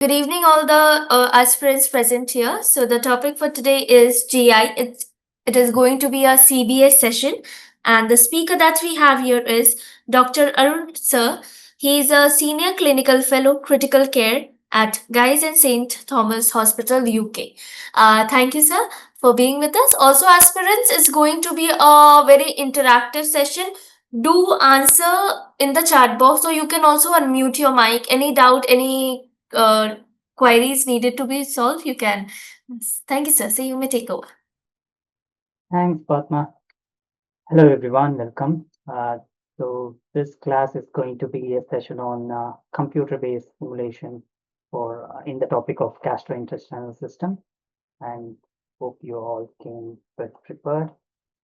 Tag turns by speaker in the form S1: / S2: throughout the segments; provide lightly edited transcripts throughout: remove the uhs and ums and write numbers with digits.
S1: Good evening, all the aspirants present here. So the topic for today is GI. It is going to be a CBS session, and the speaker that we have here is Dr. Arun Sir. He is a senior clinical fellow critical care at Guy's and St. Thomas Hospital, UK. Thank you, sir, for being with us. Also, aspirants, it's going to be a very interactive session. Do answer in the chat box, or you can also unmute your mic. Any doubt, any queries needed to be solved, you can. Thank you, sir. So you may take over.
S2: Thanks, Padma. Hello, everyone. Welcome. So this class is going to be a session on computer-based simulation for in the topic of gastrointestinal system, and hope you all came prepared.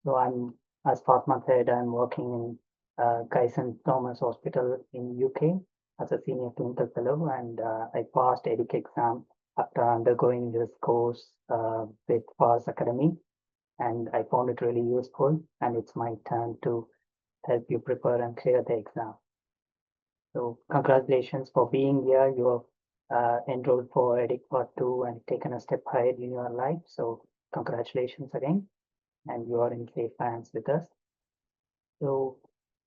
S2: So as Fatma said, I'm working in Guy's and Thomas Hospital in UK as a senior clinical fellow, and I passed EDIC exam after undergoing this course with Farz Academy, and I found it really useful, and it's my turn to help you prepare and clear the exam. So congratulations for being here. You have enrolled for EDIC Part 2 and taken a step ahead in your life. So congratulations again, and you are in safe hands with us. So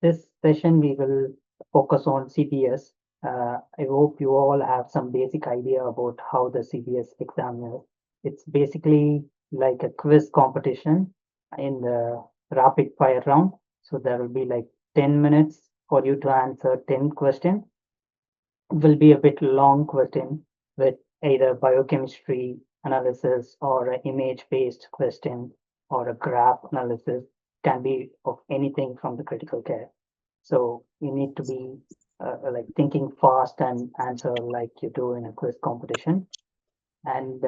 S2: this session we will focus on CBS. I hope you all have some basic idea about how the CBS exam is. It's basically like a quiz competition in the rapid fire round. So there will be like 10 minutes for you to answer 10 questions. It will be a bit long question with either biochemistry analysis or an image-based question or a graph analysis. Can be of anything from the critical care. So you need to be like thinking fast and answer like you do in a quiz competition. And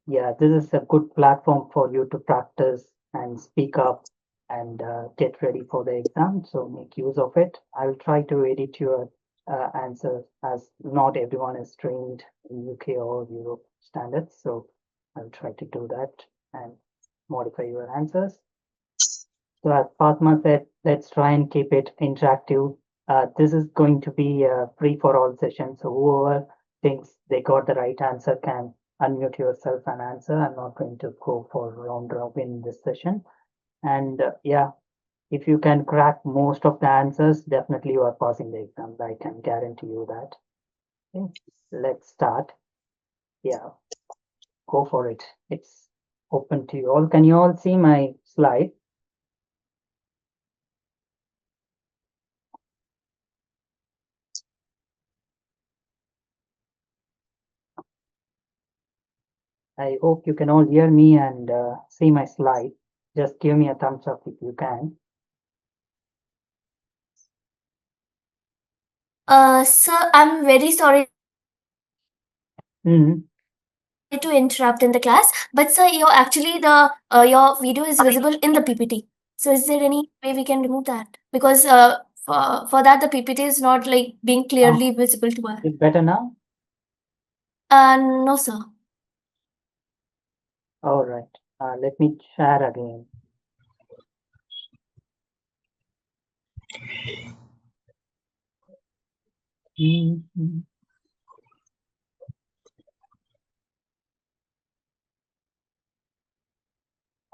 S2: yeah, this is a good platform for you to practice and speak up and get ready for the exam. So make use of it. I will try to edit your answers as not everyone is trained in UK or Europe standards. So I'll try to do that and modify your answers. So as Fatma said, let's try and keep it interactive. This is going to be a free for all session. So whoever thinks they got the right answer can unmute yourself and answer. I'm not going to go for round robin in this session. And yeah, if you can crack most of the answers, definitely you are passing the exam. I can guarantee you that. Okay, let's start. Yeah, go for it. It's open to you all. Can you all see my slide? I hope you can all hear me and see my slide. Just give me a thumbs up if you can.
S1: Sir, I'm very sorry
S2: Mhm.
S1: to interrupt in the class, but sir, your video is visible in the PPT. So is there any way we can remove that? Because for that the PPT is not like being clearly visible to us.
S2: Is it better now?
S1: No, sir.
S2: All right. Let me share again. Mhm.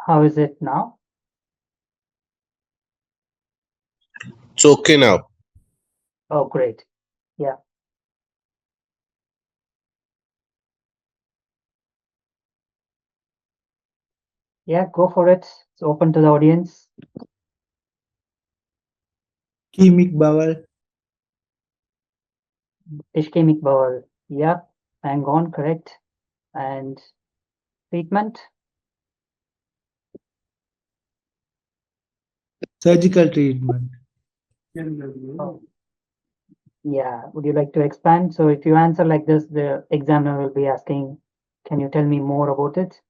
S2: How is it now?
S3: It's okay now.
S2: Oh, great. Yeah. Yeah, go for it. It's open to the audience.
S4: Ischemic bowel,
S2: Ischemic bowel. Yeah, hang on, correct. And treatment?
S4: surgical treatment.
S2: Oh, yeah. Would you like to expand? So if you answer like this, the examiner will be asking, can you tell me more about it?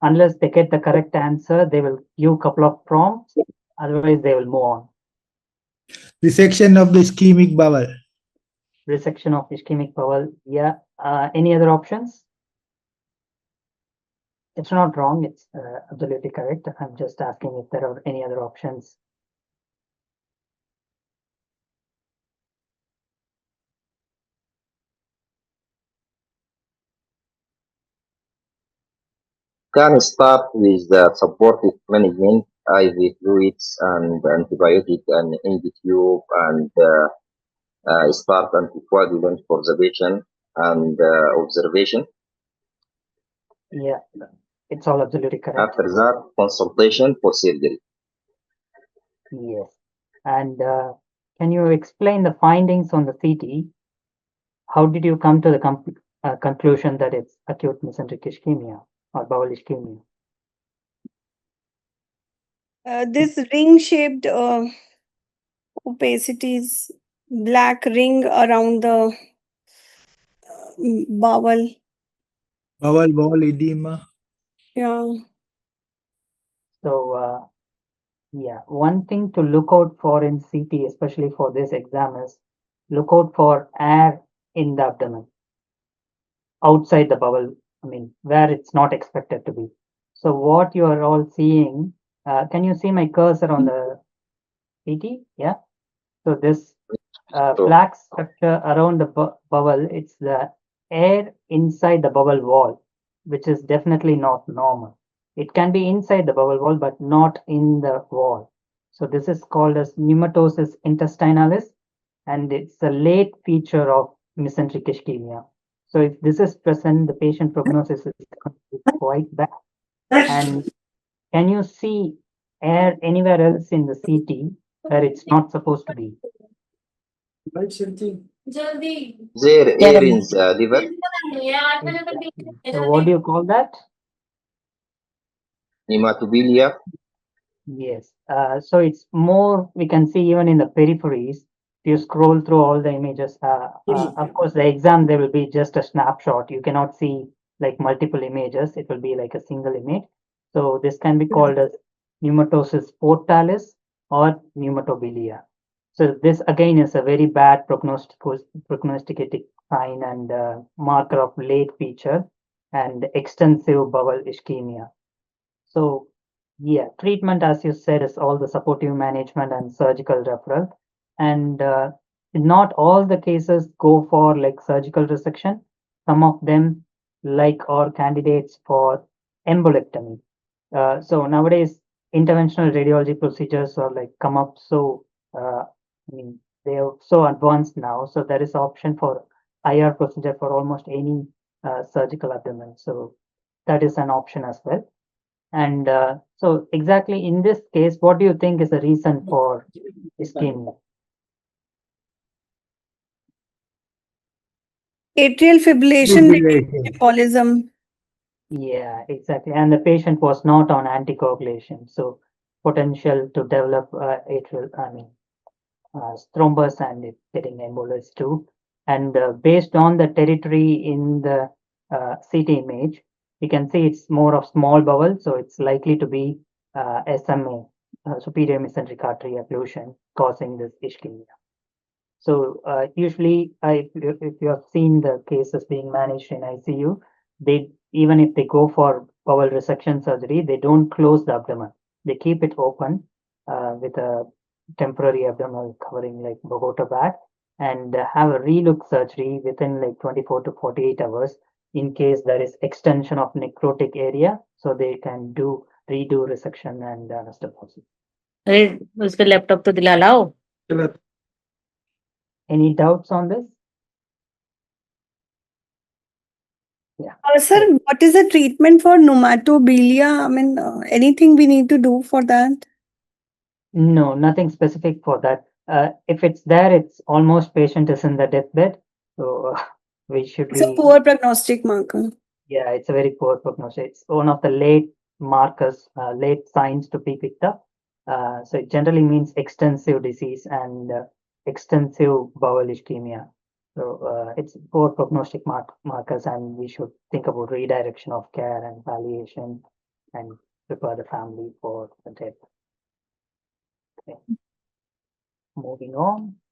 S2: Unless they get the correct answer, they will give a couple of prompts. Otherwise, they will move on.
S4: Resection of the ischemic bowel.
S2: Resection of ischemic bowel. Yeah. Any other options? It's not wrong. It's absolutely correct. I'm just asking if there are any other options.
S5: Can start with the supportive management, IV fluids and antibiotic and NG tube and start anticoagulant for the patient and observation.
S2: Yeah, it's all absolutely correct.
S5: After that, consultation for surgery.
S2: Yes. And can you explain the findings on the CT? How did you come to the conclusion that it's acute mesenteric ischemia or bowel ischemia?
S6: This ring-shaped opacities, black ring around the bowel.
S4: Bowel edema.
S6: Yeah.
S2: So, yeah, one thing to look out for in CT, especially for this exam, is look out for air in the abdomen, outside the bowel, where it's not expected to be. So, what you are all seeing, can you see my cursor on the CT? Yeah. So, this
S5: So,
S2: black structure around the bowel, it's the air inside the bowel wall, which is definitely not normal. It can be inside the bowel wall, but not in the wall. So this is called as pneumatosis intestinalis, and it's a late feature of mesenteric ischemia. So if this is present, the patient prognosis is quite bad. And can you see air anywhere else in the CT where it's not supposed to be?
S5: there air in the liver.
S2: So what do you call that?
S5: Hematobilia.
S2: Yes. So it's more, we can see even in the peripheries. If you scroll through all the images, of course, the exam, there will be just a snapshot. You cannot see like multiple images. It will be like a single image. So this can be called as pneumatosis portalis or pneumatobilia. So this again is a very bad prognosticating sign and marker of late feature and extensive bowel ischemia. So yeah, treatment, as you said, is all the supportive management and surgical referral. And not all the cases go for like surgical resection. Some of them like are candidates for embolectomy. So nowadays, interventional radiology procedures are like come up so they are so advanced now. So there is option for IR procedure for almost any surgical abdomen. So that is an option as well. And so exactly in this case, what do you think is the reason for ischemia?
S6: Atrial fibrillation related embolism.
S2: Yeah, exactly. And the patient was not on anticoagulation, so potential to develop atrial, thrombus and it getting embolus too. And based on the territory in the CT image, we can see it's more of small bowel, so it's likely to be SMA, superior mesenteric artery occlusion, causing this ischemia. So usually, if you have seen the cases being managed in ICU, they even if they go for bowel resection surgery, they don't close the abdomen. They keep it open with a temporary abdominal covering like Bogota bag and have a relook surgery within like 24 to 48 hours in case there is extension of necrotic area, so they can redo resection and anastomosis.
S7: अरे उसके laptop तो दिला लाओ.
S2: Any doubts on this? Yeah.
S6: Sir, what is the treatment for pneumatobilia? Anything we need to do for that?
S2: No, nothing specific for that. If it's there, it's almost patient is in the deathbed. So we should
S6: It's a
S2: be,
S6: poor prognostic marker.
S2: yeah, it's a very poor prognosis. It's one of the late markers, late signs to be picked up. So it generally means extensive disease and extensive bowel ischemia. So it's poor prognostic markers, and we should think about redirection of care and palliation and prepare the family for the death. Okay. Moving on.